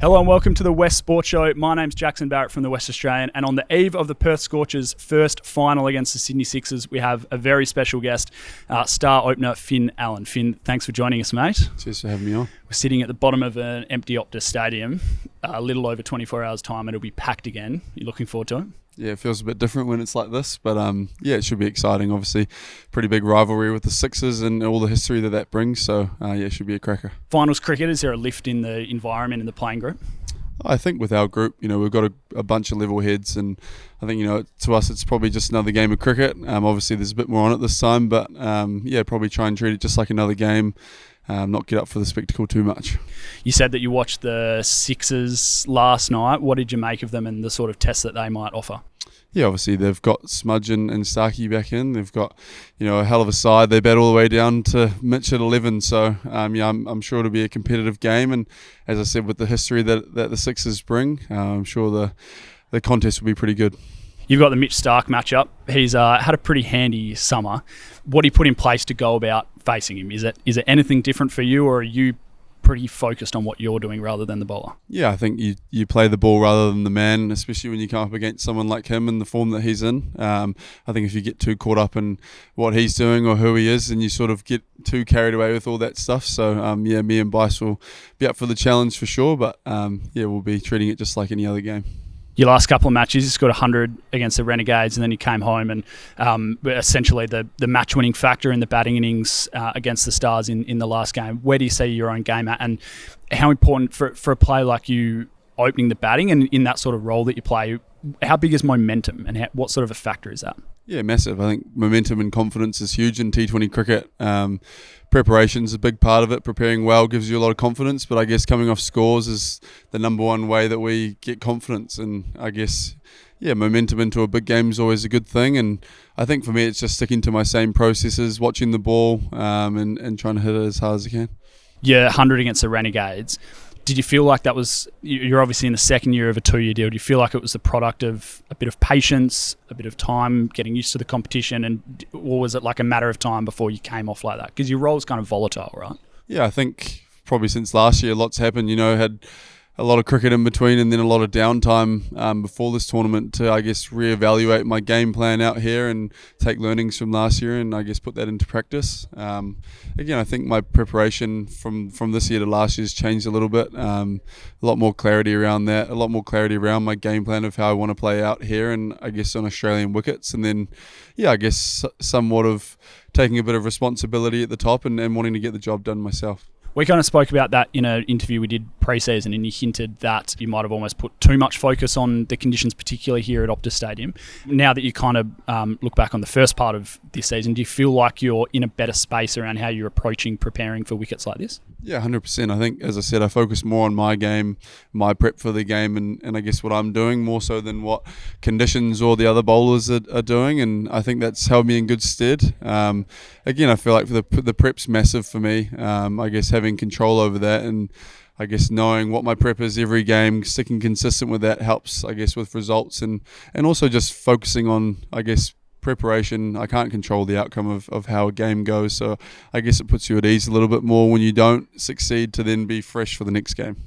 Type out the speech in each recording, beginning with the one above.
Hello and welcome to the West Sport Show. My name's Jackson Barrett from the West Australian, and on the eve of the Perth Scorchers' first final against the Sydney Sixers, we have a very special guest, star opener Finn Allen. Finn, thanks for joining us, mate. Cheers for having me on. We're sitting at the bottom of an empty Optus Stadium, a little over 24 hours' time, and it'll be packed again. You looking forward to it? Yeah, it feels a bit different when it's like this, but yeah, it should be exciting. Obviously, pretty big rivalry with the Sixers and all the history that brings, so yeah, it should be a cracker. Finals cricket, is there a lift in the environment in the playing group? I think with our group, we've got a bunch of level heads, and I think, to us it's probably just another game of cricket. Obviously there's a bit more on it this time, but yeah, probably try and treat it just like another game. Not get up for the spectacle too much. You said that you watched the Sixers last night. What did you make of them and the sort of test that they might offer? Yeah, obviously they've got Smudge and Starkey back in. They've got, a hell of a side. They bat all the way down to Mitch at 11. So, yeah, I'm sure it'll be a competitive game. And as I said, with the history that the Sixers bring, I'm sure the contest will be pretty good. You've got the Mitch Stark matchup. He's had a pretty handy summer. What do you put in place to go about facing him? Is it anything different for you, or are you pretty focused on what you're doing rather than the bowler? Yeah, I think you play the ball rather than the man, especially when you come up against someone like him in the form that he's in. I think if you get too caught up in what he's doing or who he is, and you sort of get too carried away with all that stuff. So, yeah, me and Bice will be up for the challenge for sure, but yeah, we'll be treating it just like any other game. Your last couple of matches, you scored 100 against the Renegades, and then you came home and essentially the match-winning factor in the batting innings against the Stars in the last game. Where do you see your own game at, and how important for a player like you opening the batting and in that sort of role that you play, how big is momentum and what sort of a factor is that? Yeah, massive. I think momentum and confidence is huge in T20 cricket. Preparation's a big part of it. Preparing well gives you a lot of confidence, but I guess coming off scores is the number one way that we get confidence. And I guess, yeah, momentum into a big game is always a good thing. And I think for me, it's just sticking to my same processes, watching the ball and trying to hit it as hard as I can. Yeah, 100 against the Renegades. Did you feel like that was, you're obviously in the second year of a 2-year deal, do you feel like it was the product of a bit of patience, a bit of time, getting used to the competition, or was it like a matter of time before you came off like that? Because your role's kind of volatile, right? Yeah, I think probably since last year, lots happened. Had a lot of cricket in between and then a lot of downtime before this tournament to, I guess, reevaluate my game plan out here and take learnings from last year and, I guess, put that into practice. Again, I think my preparation from this year to last year has changed a little bit. A lot more clarity around that, a lot more clarity around my game plan of how I want to play out here and, I guess, on Australian wickets. And then, yeah, I guess somewhat of taking a bit of responsibility at the top and wanting to get the job done myself. We kind of spoke about that in an interview we did pre-season, and you hinted that you might have almost put too much focus on the conditions, particularly here at Optus Stadium. Now that you kind of look back on the first part of this season, do you feel like you're in a better space around how you're approaching preparing for wickets like this? Yeah, 100%. I think, as I said, I focus more on my game, my prep for the game, and I guess what I'm doing more so than what conditions or the other bowlers are doing, and I think that's held me in good stead. Again, I feel like the prep's massive for me. I guess having control over that and I guess knowing what my prep is every game, sticking consistent with that helps, I guess, with results and also just focusing on, I guess, preparation. I can't control the outcome of how a game goes, so I guess it puts you at ease a little bit more when you don't succeed to then be fresh for the next game.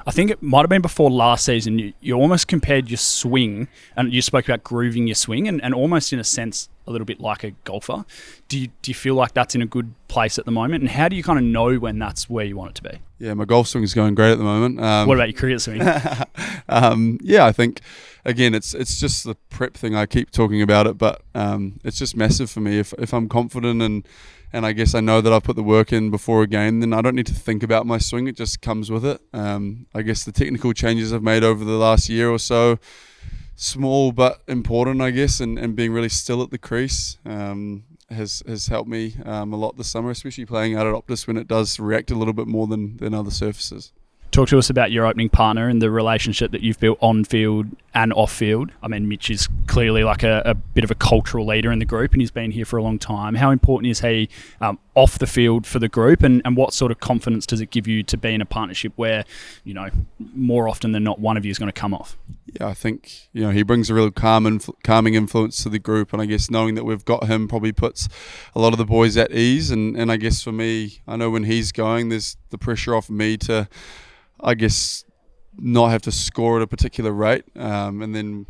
I think it might have been before last season, you almost compared your swing, and you spoke about grooving your swing, and almost in a sense a little bit like a golfer. Do you feel like that's in a good place at the moment? And how do you kind of know when that's where you want it to be? Yeah, my golf swing is going great at the moment. What about your cricket swing? Yeah, I think, again, it's just the prep thing. I keep talking about it, but it's just massive for me. If I'm confident and I guess I know that I've put the work in before a game, then I don't need to think about my swing. It just comes with it. I guess the technical changes I've made over the last year or so, small but important, I guess, and being really still at the crease has helped me a lot this summer, especially playing out at Optus when it does react a little bit more than other surfaces. Talk to us about your opening partner and the relationship that you've built on field and off field. I mean, Mitch is clearly like a bit of a cultural leader in the group, and he's been here for a long time. How important is he off the field for the group, and what sort of confidence does it give you to be in a partnership where, more often than not, one of you is going to come off? Yeah, I think, he brings a real calming influence to the group, and I guess knowing that we've got him probably puts a lot of the boys at ease, and I guess for me, I know when he's going, there's the pressure off me to, I guess, not have to score at a particular rate, and then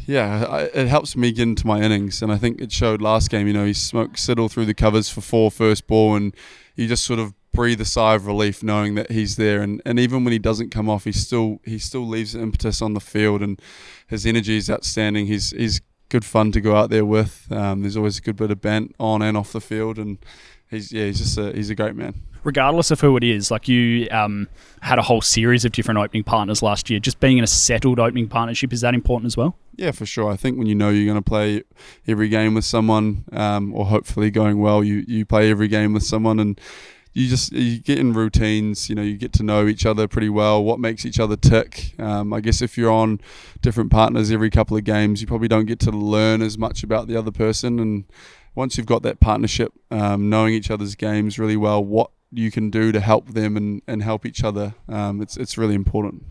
it helps me get into my innings, and I think it showed last game. He smoked Siddle through the covers for 4 first ball, and you just sort of breathe a sigh of relief knowing that he's there, and even when he doesn't come off, he still leaves impetus on the field, and his energy is outstanding. He's good fun to go out there with. There's always a good bit of bant on and off the field, and he's a great man. Regardless of who it is, like you had a whole series of different opening partners last year. Just being in a settled opening partnership, is that important as well? Yeah, for sure. I think when you know you're going to play every game with someone, or hopefully going well, you play every game with someone, and you get in routines. You get to know each other pretty well. What makes each other tick? I guess if you're on different partners every couple of games, you probably don't get to learn as much about the other person. And once you've got that partnership, knowing each other's games really well, what you can do to help them and help each other, it's really important.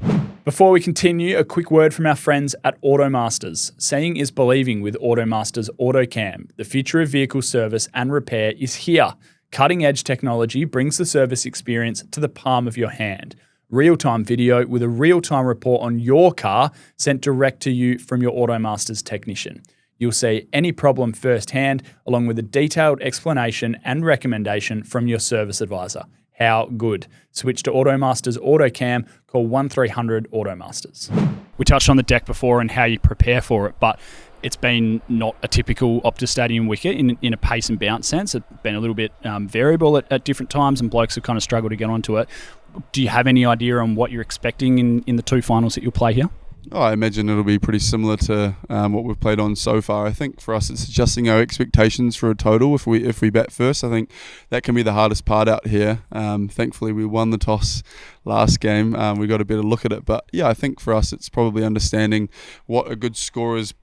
Before we continue, a quick word from our friends at Automasters. Seeing is believing with Automasters AutoCam. The future of vehicle service and repair is here. Cutting-edge technology brings the service experience to the palm of your hand. Real-time video with a real-time report on your car sent direct to you from your Automasters technician. You'll see any problem firsthand, along with a detailed explanation and recommendation from your service advisor. How good. Switch to Automasters AutoCam, call 1300 Automasters. We touched on the deck before and how you prepare for it, but it's been not a typical Optus Stadium wicket in a pace and bounce sense. It's been a little bit variable at different times, and blokes have kind of struggled to get onto it. Do you have any idea on what you're expecting in the 2 finals that you'll play here? I imagine it'll be pretty similar to what we've played on so far. I think for us it's adjusting our expectations for a total if we bat first. I think that can be the hardest part out here. Thankfully we won the toss last game. We got a better look at it. But yeah, I think for us it's probably understanding what a good score is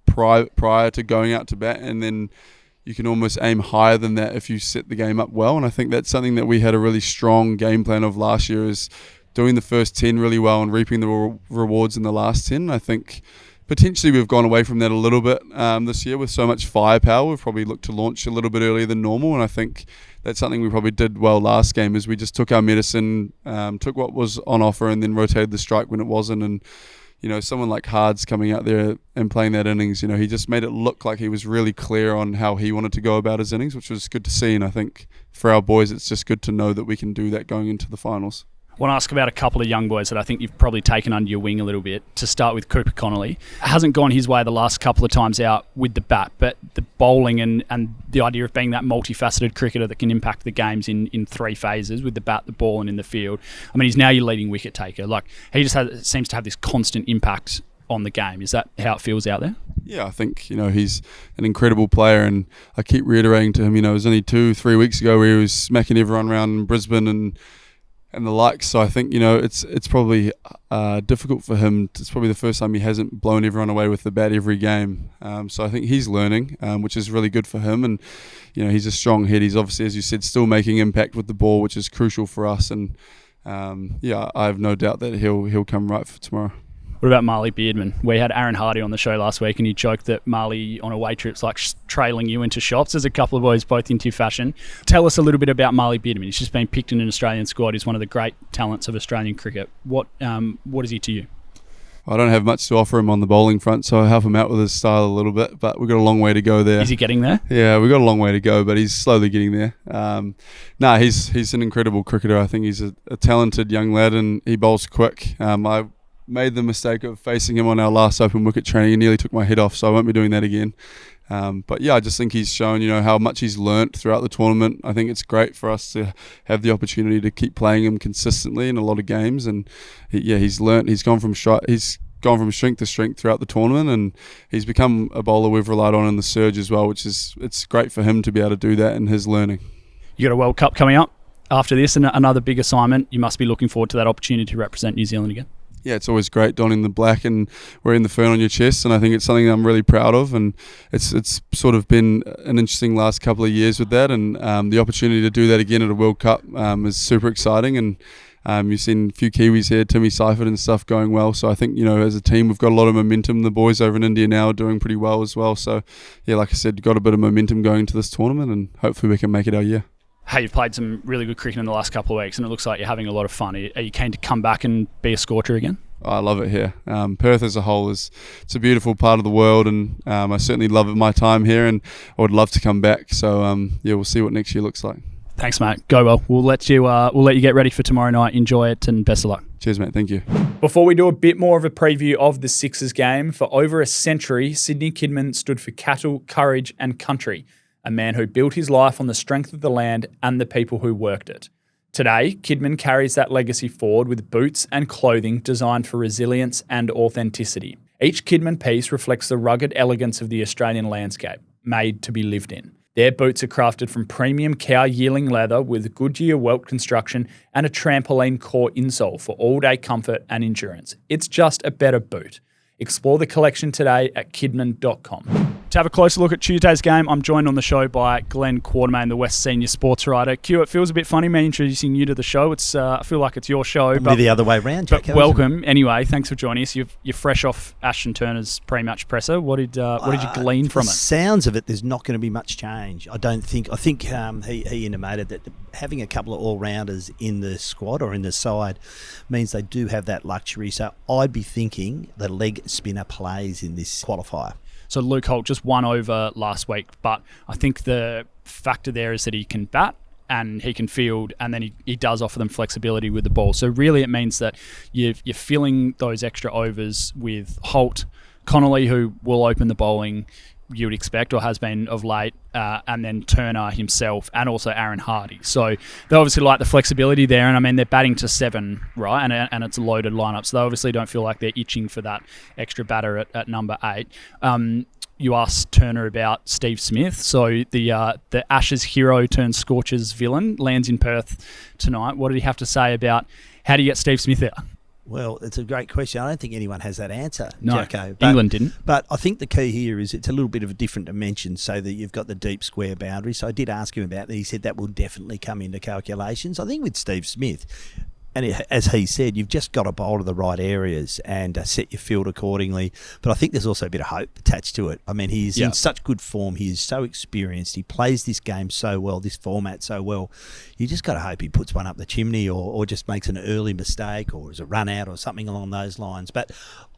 prior to going out to bat, and then you can almost aim higher than that if you set the game up well. And I think that's something that we had a really strong game plan of last year, is doing the first 10 really well and reaping the rewards in the last 10. I think potentially we've gone away from that a little bit this year with so much firepower. We've probably looked to launch a little bit earlier than normal, and I think that's something we probably did well last game, is we just took our medicine, took what was on offer, and then rotated the strike when it wasn't. And someone like Hard's coming out there and playing that innings, he just made it look like he was really clear on how he wanted to go about his innings, which was good to see. And I think for our boys, it's just good to know that we can do that going into the finals. I want to ask about a couple of young boys that I think you've probably taken under your wing a little bit. To start with Cooper Connolly. It hasn't gone his way the last couple of times out with the bat, but the bowling and the idea of being that multifaceted cricketer that can impact the games in 3 phases with the bat, the ball and in the field. I mean, he's now your leading wicket taker. Like, he just seems to have this constant impact on the game. Is that how it feels out there? Yeah, I think, he's an incredible player, and I keep reiterating to him, it was only 2-3 weeks ago where he was smacking everyone around in Brisbane and the likes. So I think it's probably difficult for him. It's probably the first time he hasn't blown everyone away with the bat every game. So I think he's learning, which is really good for him. And he's a strong head. He's obviously, as you said, still making impact with the ball, which is crucial for us. And I have no doubt that he'll come right for tomorrow. What about Mahli Beardman? We had Aaron Hardy on the show last week, and he joked that Mahli on away trips like trailing you into shops. There's a couple of boys both into fashion. Tell us a little bit about Mahli Beardman. He's just been picked in an Australian squad. He's one of the great talents of Australian cricket. What is he to you? I don't have much to offer him on the bowling front, so I help him out with his style a little bit, but we've got a long way to go there. Is he getting there? Yeah, we've got a long way to go, but he's slowly getting there. He's an incredible cricketer. I think he's a talented young lad, and he bowls quick. I made the mistake of facing him on our last open wicket training and nearly took my head off, so I won't be doing that again. But yeah, I just think he's shown, how much he's learnt throughout the tournament. I think it's great for us to have the opportunity to keep playing him consistently in a lot of games, and he's learnt. He's gone from strength to strength throughout the tournament, and he's become a bowler we've relied on in the surge as well, it's great for him to be able to do that in his learning. You got a World Cup coming up after this, and another big assignment. You must be looking forward to that opportunity to represent New Zealand again. Yeah, it's always great donning the black and wearing the fern on your chest, and I think it's something I'm really proud of, and it's sort of been an interesting last couple of years with that, and the opportunity to do that again at a World Cup is super exciting, and you've seen a few Kiwis here, Timmy Seifert and stuff going well, so I think, as a team we've got a lot of momentum. The boys over in India now are doing pretty well as well, so yeah, like I said, got a bit of momentum going into this tournament, and hopefully we can make it our year. Hey, you've played some really good cricket in the last couple of weeks, and it looks like you're having a lot of fun. Are you keen to come back and be a Scorcher again? I love it here. Perth as a whole it's a beautiful part of the world, and I certainly love my time here, and I would love to come back. So we'll see what next year looks like. Thanks, mate. Go well. We'll let you get ready for tomorrow night. Enjoy it, and best of luck. Cheers, mate. Thank you. Before we do a bit more of a preview of the Sixers game, for over a century, Sydney Kidman stood for cattle, courage, and country. A man who built his life on the strength of the land and the people who worked it. Today, Kidman carries that legacy forward with boots and clothing designed for resilience and authenticity. Each Kidman piece reflects the rugged elegance of the Australian landscape, made to be lived in. Their boots are crafted from premium cow yearling leather with Goodyear welt construction and a trampoline core insole for all-day comfort and endurance. It's just a better boot. Explore the collection today at kidman.com. To have a closer look at Tuesday's game, I'm joined on the show by Glenn Quartermain, the West Senior Sports Writer. Q, it feels a bit funny me introducing you to the show. I feel like it's your show. But the other way around, Jack. Welcome. Anyway, thanks for joining us. You're fresh off Ashton Turner's pre-match presser. What did you glean from it? Sounds of it, there's not going to be much change. I think he intimated that having a couple of all-rounders in the squad or in the side means they do have that luxury. So I'd be thinking the leg spinner plays in this qualifier. So Luke Holt just won over last week, but I think the factor there is that he can bat and he can field, and then he does offer them flexibility with the ball. So really it means that you're filling those extra overs with Holt, Connolly, who will open the bowling, you would expect, or has been of late, and then Turner himself, and also Aaron Hardy. So they obviously like the flexibility there, and I mean they're batting to 7, right? And it's a loaded lineup, so they obviously don't feel like they're itching for that extra batter at number 8. You asked Turner about Steve Smith, so the Ashes hero turned Scorchers villain lands in Perth tonight. What did he have to say about how do you get Steve Smith out? Well, it's a great question. I don't think anyone has that answer, no, Jacko. England didn't. But I think the key here is it's a little bit of a different dimension so that you've got the deep square boundary. So I did ask him about that. He said that will definitely come into calculations. I think with Steve Smith, and as he said, you've just got to bowl to the right areas and set your field accordingly. But I think there's also a bit of hope attached to it. I mean, he's in such good form. He is so experienced. He plays this game so well, this format so well. You just got to hope he puts one up the chimney or just makes an early mistake or is a run out or something along those lines. But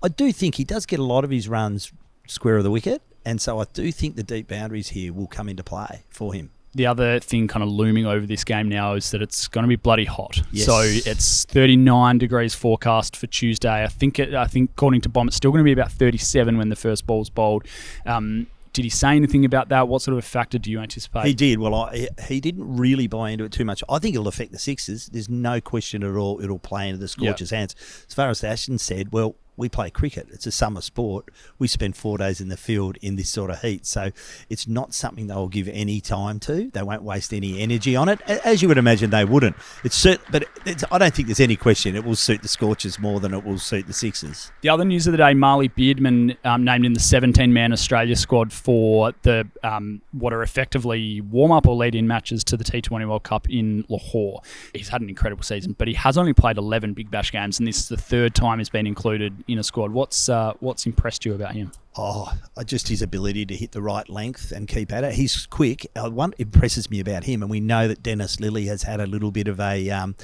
I do think he does get a lot of his runs square of the wicket. And so I do think the deep boundaries here will come into play for him. The other thing kind of looming over this game now is that it's going to be bloody hot. Yes. So it's 39 degrees forecast for Tuesday. I think according to Bomb, it's still going to be about 37 when the first ball's bowled. Did he say anything about that? What sort of a factor do you anticipate? He did. Well, he didn't really buy into it too much. I think it'll affect the Sixers. There's no question at all it'll play into the Scorchers' hands. As far as Ashton said, well, we play cricket. It's a summer sport. We spend 4 days in the field in this sort of heat. So it's not something they will give any time to. They won't waste any energy on it, as you would imagine they wouldn't. I don't think there's any question it will suit the Scorchers more than it will suit the Sixers. The other news of the day, Mahli Beardman named in the 17-man Australia squad for the what are effectively warm-up or lead-in matches to the T20 World Cup in Lahore. He's had an incredible season, but he has only played 11 Big Bash games, and this is the third time he's been included in a squad. What's impressed you about him? Just his ability to hit the right length and keep at it. He's quick. What impresses me about him, and we know that Dennis Lilly has had a little bit of a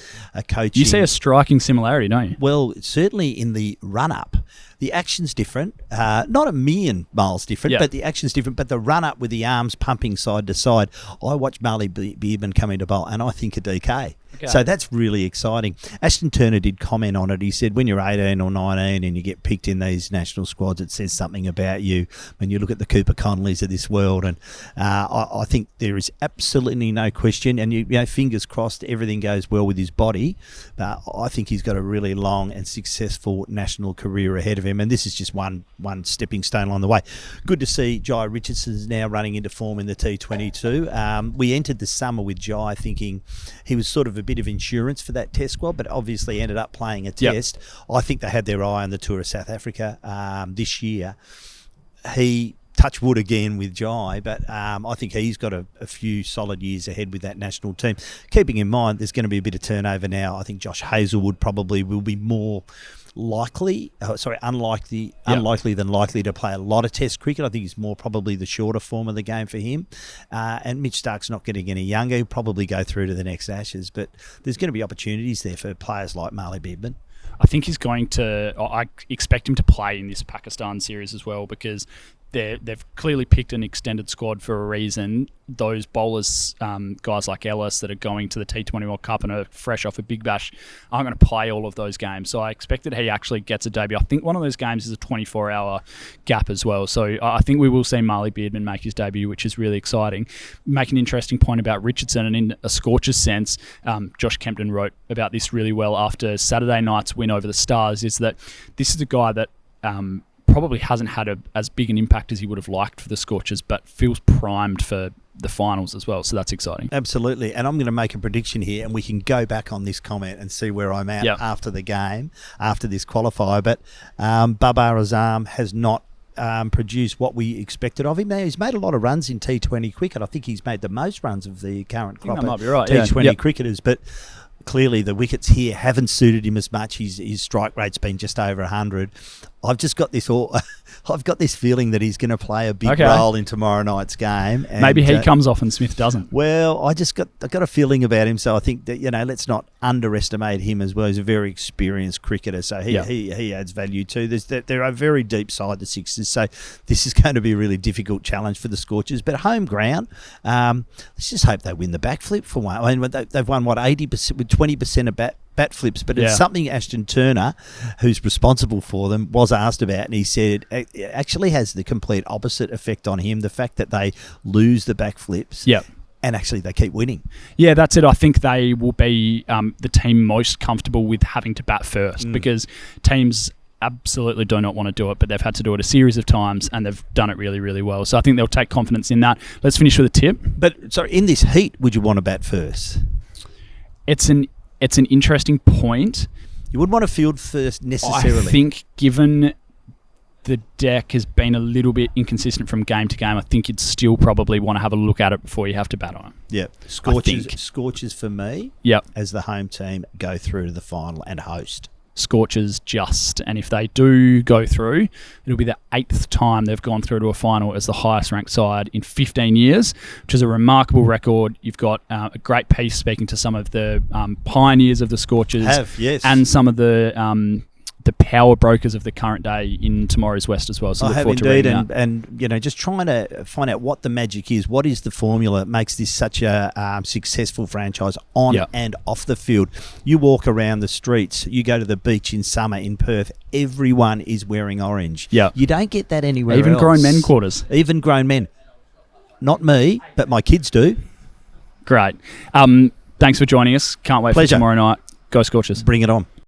coaching. You see a striking similarity, don't you? Well, certainly in the run-up. The action's different. Not a million miles different, but the action's different. But the run-up with the arms pumping side to side. I watched Mahli Beardman come into bowl, and I think a DK. Okay. So that's really exciting. Ashton Turner did comment on it. He said when you're 18 or 19 and you get picked in these national squads, it says something about you. When you look at the Cooper Connollies of this world, and I think there is absolutely no question. And you know, fingers crossed, everything goes well with his body. I think he's got a really long and successful national career ahead of him, and this is just one stepping stone along the way. Good to see Jhye Richardson is now running into form in the T22. We entered the summer with Jhye thinking he was sort of a bit of insurance for that test squad, but obviously ended up playing a test. I think they had their eye on the tour of South Africa this year. He touch wood again with Jhye, but I think he's got a few solid years ahead with that national team. Keeping in mind there's going to be a bit of turnover now. I think Josh Hazlewood probably will be more unlikely than likely to play a lot of Test cricket. I think it's more probably the shorter form of the game for him. And Mitch Stark's not getting any younger. He'll probably go through to the next Ashes, but there's going to be opportunities there for players like Mahli Beardman. I think he's going to. I expect him to play in this Pakistan series as well, because they've clearly picked an extended squad for a reason. Those bowlers, guys like Ellis that are going to the T20 World Cup and are fresh off a Big Bash, aren't going to play all of those games. So I expect that he actually gets a debut. I think one of those games is a 24-hour gap as well. So I think we will see Mahli Beardman make his debut, which is really exciting. Make an interesting point about Richardson, and in a Scorchers sense, Josh Kempton wrote about this really well after Saturday night's win over the Stars, is that this is a guy that probably hasn't had as big an impact as he would have liked for the Scorchers, but feels primed for the finals as well. So that's exciting. Absolutely. And I'm going to make a prediction here, and we can go back on this comment and see where I'm at after the game, after this qualifier. But Babar Azam has not produced what we expected of him. Now, he's made a lot of runs in T20 cricket. I think he's made the most runs of the current crop of T20 cricketers, but clearly the wickets here haven't suited him as much. His strike rate's been just over 100. I've just got this I've got this feeling that he's going to play a big role in tomorrow night's game. And maybe he comes off and Smith doesn't. Well, I've got a feeling about him, so I think that, let's not underestimate him as well. He's a very experienced cricketer, so he adds value too. They're a very deep side, the Sixers, so this is going to be a really difficult challenge for the Scorchers. But home ground, let's just hope they win the backflip for one. I mean, they've won 80% with 20% of bat flips, but it's something Ashton Turner, who's responsible for them, was asked about, and he said it actually has the complete opposite effect on him, the fact that they lose the back flips and actually they keep winning. Yeah, that's it. I think they will be the team most comfortable with having to bat first, because teams absolutely do not want to do it, but they've had to do it a series of times and they've done it really, really well. So I think they'll take confidence in that. Let's finish with a tip. But sorry, in this heat, would you want to bat first? It's an interesting point. You wouldn't want to field first necessarily. I think given the deck has been a little bit inconsistent from game to game, I think you'd still probably want to have a look at it before you have to bat on it. Yeah. Scorchers for me, as the home team, go through to the final and host. Scorchers just, and if they do go through, it'll be the 8th time they've gone through to a final as the highest ranked side in 15 years, which is a remarkable record. You've got a great piece speaking to some of the pioneers of the Scorchers and some of the power brokers of the current day in tomorrow's West as well. So I have indeed, and just trying to find out what the magic is. What is the formula that makes this such a successful franchise on and off the field? You walk around the streets, you go to the beach in summer in Perth, everyone is wearing orange. Yeah. You don't get that anywhere else. Even grown men quarters. Even grown men. Not me, but my kids do. Great. Thanks for joining us. Can't wait for tomorrow night. Go Scorchers. Bring it on.